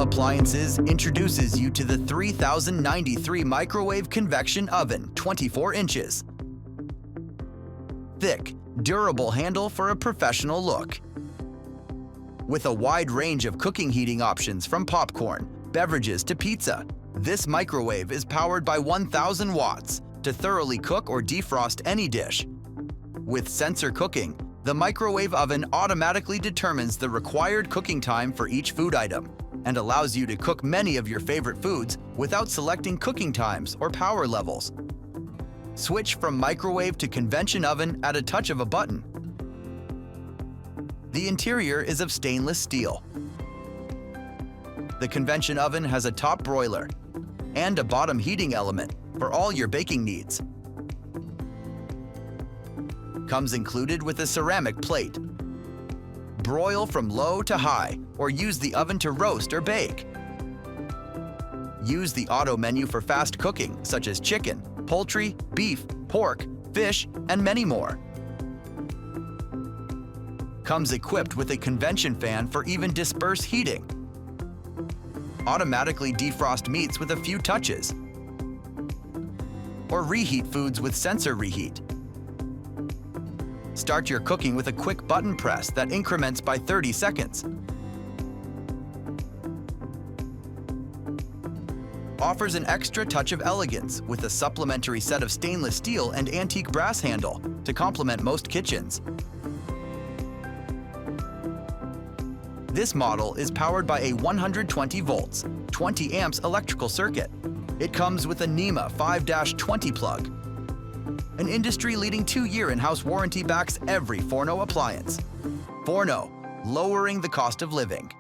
Appliances introduces you to the 3093 Microwave Convection Oven, 24 inches. Thick, durable handle for a professional look. With a wide range of cooking heating options from popcorn, beverages to pizza, this microwave is powered by 1000 watts to thoroughly cook or defrost any dish. With sensor cooking, the microwave oven automatically determines the required cooking time for each food item and allows you to cook many of your favorite foods without selecting cooking times or power levels. Switch from microwave to convection oven at a touch of a button. The interior is of stainless steel. The convection oven has a top broiler and a bottom heating element for all your baking needs. Comes included with a ceramic plate. Broil from low to high or use the oven to roast or bake. Use the auto menu for fast cooking such as chicken, poultry, beef, pork, fish, and many more. Comes equipped with a convection fan for even disperse heating. Automatically defrost meats with a few touches. Or reheat foods with sensor reheat. Start your cooking with a quick button press that increments by 30 seconds. Offers an extra touch of elegance with a supplementary set of stainless steel and antique brass handle to complement most kitchens. This model is powered by a 120 volts, 20 amps electrical circuit. It comes with a NEMA 5-20 plug. An industry-leading 2-year in-house warranty backs every Forno appliance. Forno, lowering the cost of living.